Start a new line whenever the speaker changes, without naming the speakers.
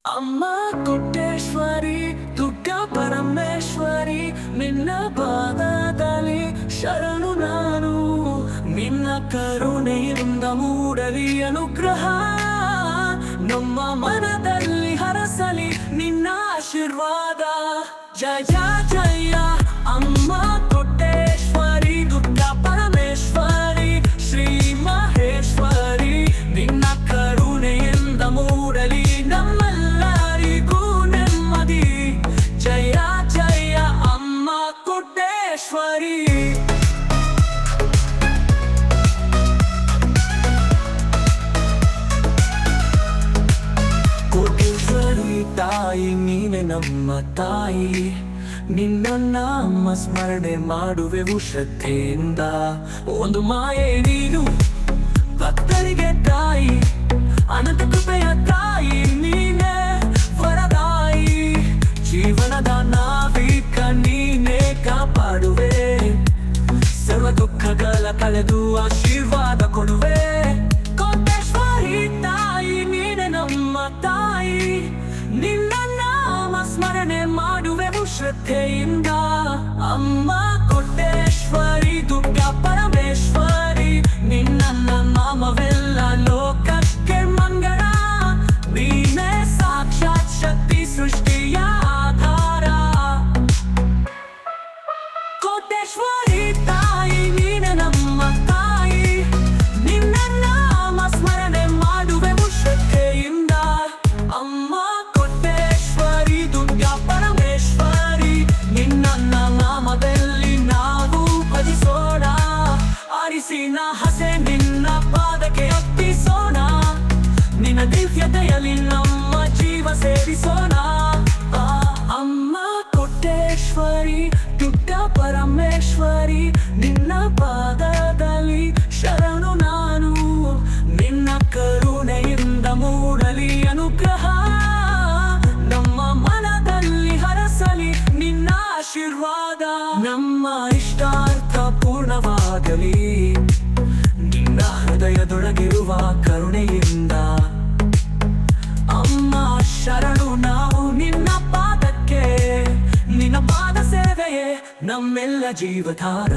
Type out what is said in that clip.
ಅಮ್ಮ ಕೊಟ್ಟೇಶ್ವರಿ ದುಡ್ಡ ಪರಮೇಶ್ವರಿ ನಿನ್ನ ಪಾದದಲ್ಲಿ ಶರಣು ನಾನು. ನಿನ್ನ ಕರುಣೆಯಿಂದ ಮೂಡಲಿ ಅನುಗ್ರಹ, ನಮ್ಮ ಮನದಲ್ಲಿ ಹರಸಲಿ ನಿನ್ನ ಆಶೀರ್ವಾದ. ಜಯ ಜಯ ಜಯ ಅಮ್ಮ ಕೊಟ್ಟೇಶ್ವರಿ ದುಡ್ಡ ಪರಮೇಶ್ವರಿ ಶ್ರೀ ಮಹೇಶ್ವರಿ. ನಿನ್ನ ಕರುಣೆಯಿಂದ ಮೂಡಲಿ ನಮ್ಮೆಲ್ಲರಿಗೂ ನೆಮ್ಮದಿ. ಜಯ ಜಯ ಅಮ್ಮ ಕೊಟ್ಟೇಶ್ವರಿ. ಕೋಟೇಶ್ವರಿ ತಾಯಿ ನೀನೆ ನಮ್ಮ ತಾಯಿ, ನಿನ್ನ ನಾಮ ಸ್ಮರಣೆ ಮಾಡುವೆವು ಶ್ರದ್ಧೆಯಿಂದ. ಒಂದು ಮಾಯೆ ನೀನು ಭಕ್ತರಿಗೆ ತಾಯಿ, ಅನಂತ ಕೃಪೆಯ ತಾಯಿ ನೀನೆ ವರದಾಯಿ. ಜೀವನದ ನಾವಿಕ ನೀನೆ ಕಾಪಾಡುವೆ, ಸರ್ವ ದುಃಖಗಳ ಕಳೆದು ಆಶೀರ್ವಾದ ಕೊಡುವೆ. ಕೋಟೇಶ್ವರಿ ತಾಯಿ ನೀನೆ ನಮ್ಮ ತಾಯಿ, ನಿನ್ನ ನಾಮ ಸ್ಮರಣೆ ಮಾಡುವೆವು ಶ್ರದ್ಧೆಯಿಂದ. ಅಮ್ಮ ಕೊಟ್ಟೇಶ್ವರಿ ದುಡ್ಡ ಪರಮೇಶ್ವರಿ ನಿನ್ನ ನಾಮವೆಲ್ಲ ಲೋಕಕ್ಕೆ ಮಂಗಳ. ನೀನೇ ಸಾಕ್ಷಾತ್ ಶಕ್ತಿ ಸೃಷ್ಟಿಯ ಆಧಾರ. ಕೋಟೇಶ್ವರಿ ತಾಯಿ ನೀನೆ ನಮ್ಮ ತಾಯಿ, ನಿನ್ನ ನಾಮ ಸ್ಮರಣೆ ಮಾಡುವೆವು ಶ್ರದ್ಧೆಯಿಂದ. ಅಮ್ಮ ಕೊಟ್ಟೇಶ್ವರಿ ದುಡ್ಡ ಪರಮೇಶ್ವರಿ ನಿನ್ನ ನಾಮದಲ್ಲಿ ನಾವು ಭಜಿಸೋಣ. ಆರಿಸಿನ ಹಸೆ ನಿನ್ನ ಪಾದಕ್ಕೆ ಅರ್ಪಿಸೋಣ, ನಿನ್ನ ದಿವ್ಯತೆಯಲ್ಲಿ ನಮ್ಮ ಜೀವ ಸೇರಿಸೋಣ. ಅಮ್ಮ ಕೊಟ್ಟೇಶ್ವರಿ ದುಡ್ಡ ಪರಮೇಶ್ವರಿ ನಿನ್ನ ಪಾದದಲ್ಲಿ ಶರಣು ನಾನು. ನಿನ್ನ ಕರುಣೆಯಿಂದ ಮೂಡಲಿ ಅನುಗ್ರಹ, ನಮ್ಮ ಮನದಲ್ಲಿ ಹರಸಲಿ ನಿನ್ನ ಆಶೀರ್ವಾದ. ನಮ್ಮ ಇಷ್ಟಾರ್ಥ ಪೂರ್ಣವಾಗಲಿ ನಿನ್ನ ಹೃದಯದೊಳಗಿರುವ ಕರುಣೆಯಿಂದ. ಅಮ್ಮ ಶರಣು ನಾವು ನಿನ್ನ ಪಾದಕ್ಕೆ, ನಿನ್ನ ಪಾದ ಸೇವೆಯೇ ನಮ್ಮೆಲ್ಲ ಜೀವಧಾರ.